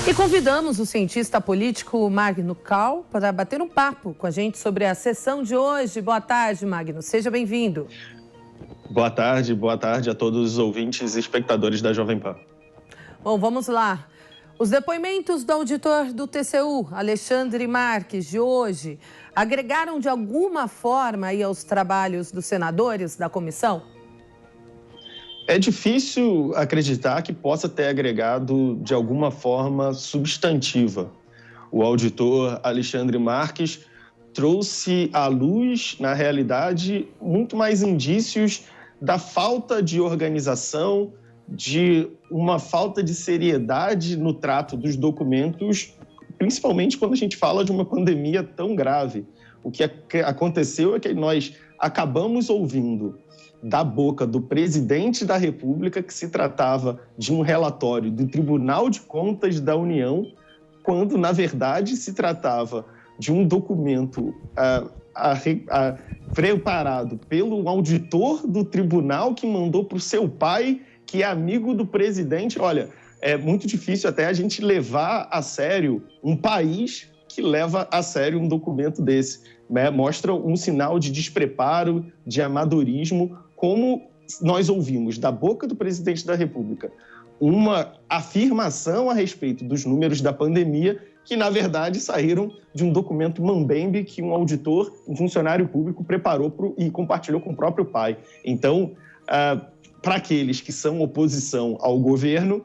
E convidamos o cientista político Magno Cal para bater um papo com a gente sobre a sessão de hoje. Boa tarde, Magno. Seja bem-vindo. Boa tarde a todos os ouvintes e espectadores da Jovem Pan. Bom, vamos lá. Os depoimentos do auditor do TCU, Alexandre Marques, de hoje, agregaram de alguma forma aí aos trabalhos dos senadores da comissão? É difícil acreditar que possa ter agregado de alguma forma substantiva. O auditor Alexandre Marques trouxe à luz, na realidade, muito mais indícios da falta de organização, de uma falta de seriedade no trato dos documentos, principalmente quando a gente fala de uma pandemia tão grave. O que aconteceu é que nós acabamos ouvindo da boca do presidente da República que se tratava de um relatório do Tribunal de Contas da União, quando, na verdade, se tratava de um documento preparado pelo auditor do tribunal que mandou para o seu pai, que é amigo do presidente. Olha, é muito difícil até a gente levar a sério um país que leva a sério um documento desse, né? Mostra um sinal de despreparo, de amadorismo, como nós ouvimos da boca do presidente da República uma afirmação a respeito dos números da pandemia que, na verdade, saíram de um documento mambembe que um auditor, um funcionário público, preparou e compartilhou com o próprio pai. Então, para aqueles que são oposição ao governo,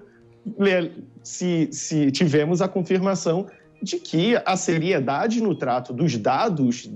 se tivemos a confirmação de que a seriedade no trato dos dados,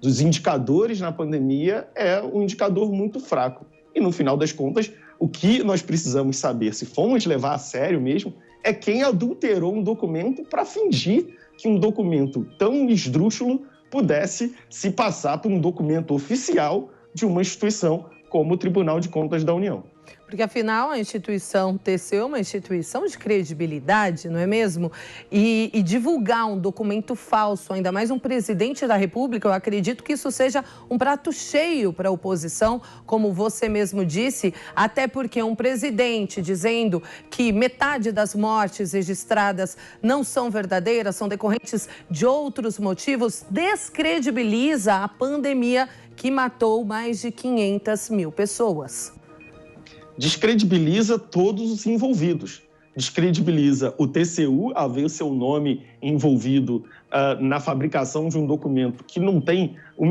dos indicadores na pandemia é um indicador muito fraco. E, no final das contas, o que nós precisamos saber, se formos levar a sério mesmo, é quem adulterou um documento para fingir que um documento tão esdrúxulo pudesse se passar por um documento oficial de uma instituição como o Tribunal de Contas da União. Porque, afinal, a instituição TCU é uma instituição de credibilidade, não é mesmo? E divulgar um documento falso, ainda mais um presidente da República, eu acredito que isso seja um prato cheio para a oposição, como você mesmo disse, até porque um presidente dizendo que metade das mortes registradas não são verdadeiras, são decorrentes de outros motivos, descredibiliza a pandemia que matou mais de 500 mil pessoas. Descredibiliza todos os envolvidos. Descredibiliza o TCU, a ver o seu nome envolvido na fabricação de um documento que não tem no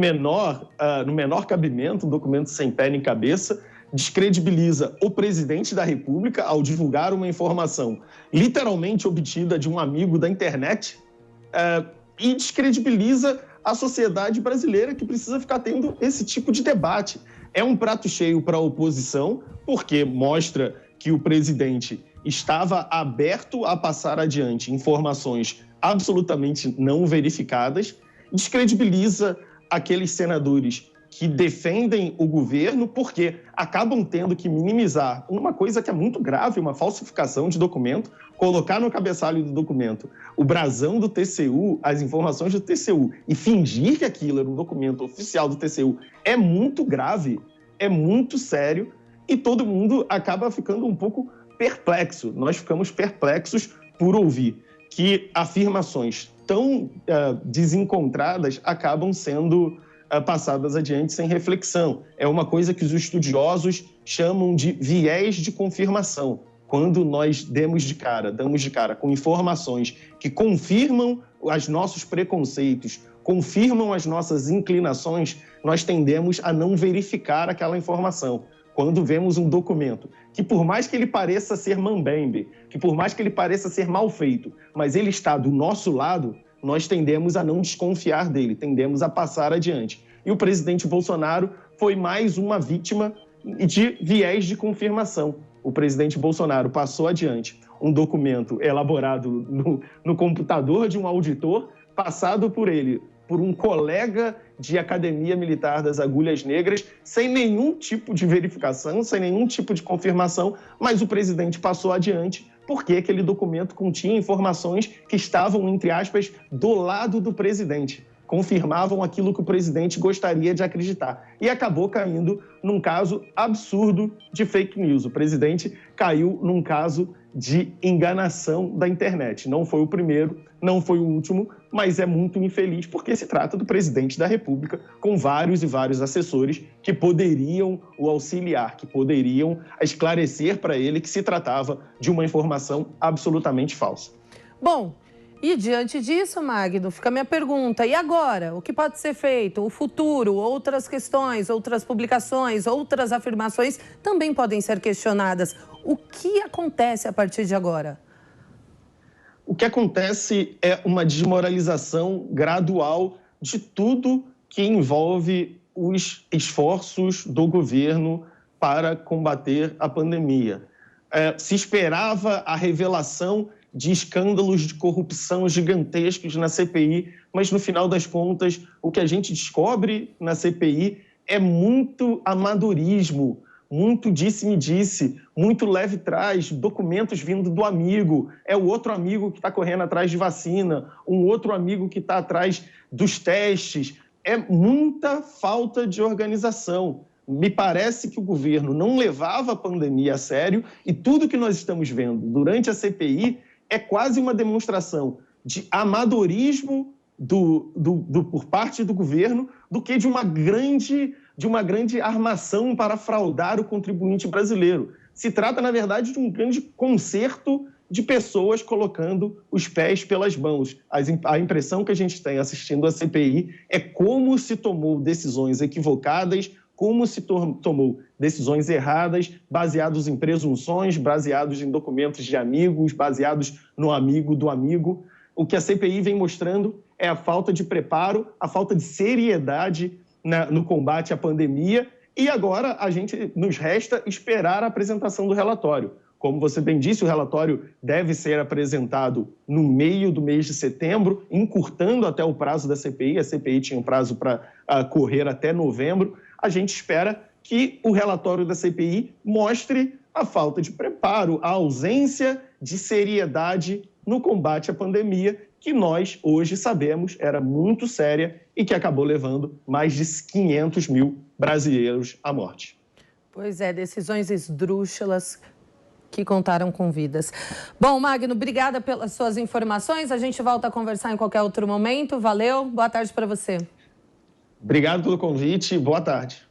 menor cabimento, um documento sem pé nem cabeça. Descredibiliza o presidente da República ao divulgar uma informação literalmente obtida de um amigo da internet e descredibiliza a sociedade brasileira, que precisa ficar tendo esse tipo de debate. É um prato cheio para a oposição, porque mostra que o presidente estava aberto a passar adiante informações absolutamente não verificadas, descredibiliza aqueles senadores que defendem o governo, porque acabam tendo que minimizar uma coisa que é muito grave, uma falsificação de documento, colocar no cabeçalho do documento o brasão do TCU, as informações do TCU, e fingir que aquilo era um documento oficial do TCU é muito grave, é muito sério, e todo mundo acaba ficando um pouco perplexo. Nós ficamos perplexos por ouvir que afirmações tão desencontradas acabam sendo passadas adiante sem reflexão. É uma coisa que os estudiosos chamam de viés de confirmação. Quando nós damos de cara com informações que confirmam os nossos preconceitos, confirmam as nossas inclinações, nós tendemos a não verificar aquela informação. Quando vemos um documento que, por mais que ele pareça ser mambembe, que por mais que ele pareça ser mal feito, mas ele está do nosso lado, nós tendemos a não desconfiar dele, tendemos a passar adiante. E o presidente Bolsonaro foi mais uma vítima de viés de confirmação. O presidente Bolsonaro passou adiante um documento elaborado no computador de um auditor, passado por ele, por um colega de Academia Militar das Agulhas Negras, sem nenhum tipo de verificação, sem nenhum tipo de confirmação, mas o presidente passou adiante porque aquele documento continha informações que estavam, entre aspas, do lado do presidente, confirmavam aquilo que o presidente gostaria de acreditar. E acabou caindo num caso absurdo de fake news. O presidente caiu num caso de enganação da internet. Não foi o primeiro, não foi o último, mas é muito infeliz porque se trata do presidente da República com vários e vários assessores que poderiam o auxiliar, que poderiam esclarecer para ele que se tratava de uma informação absolutamente falsa. Bom, e diante disso, Magno, fica a minha pergunta. E agora? O que pode ser feito? O futuro, outras questões, outras publicações, outras afirmações também podem ser questionadas. O que acontece a partir de agora? O que acontece é uma desmoralização gradual de tudo que envolve os esforços do governo para combater a pandemia. Se esperava a revelação de escândalos de corrupção gigantescos na CPI, mas no final das contas, o que a gente descobre na CPI é muito amadorismo, muito disse-me-disse, muito leve-trás, documentos vindo do amigo, é o outro amigo que está correndo atrás de vacina, um outro amigo que está atrás dos testes. É muita falta de organização. Me parece que o governo não levava a pandemia a sério e tudo que nós estamos vendo durante a CPI é quase uma demonstração de amadorismo por parte do governo do que de uma grande armação para fraudar o contribuinte brasileiro. Se trata, na verdade, de um grande concerto de pessoas colocando os pés pelas mãos. A impressão que a gente tem assistindo a CPI é como se tomou decisões equivocadas, como se tomou decisões erradas, baseados em presunções, baseados em documentos de amigos, baseados no amigo do amigo. O que a CPI vem mostrando é a falta de preparo, a falta de seriedade no combate à pandemia, e agora a gente nos resta esperar a apresentação do relatório. Como você bem disse, o relatório deve ser apresentado no meio do mês de setembro, encurtando até o prazo da CPI. A CPI tinha um prazo para correr até novembro. A gente espera que o relatório da CPI mostre a falta de preparo, a ausência de seriedade no combate à pandemia, que nós hoje sabemos era muito séria e que acabou levando mais de 500 mil brasileiros à morte. Pois é, decisões esdrúxulas que contaram com vidas. Bom, Magno, obrigada pelas suas informações. A gente volta a conversar em qualquer outro momento. Valeu, boa tarde para você. Obrigado pelo convite e boa tarde.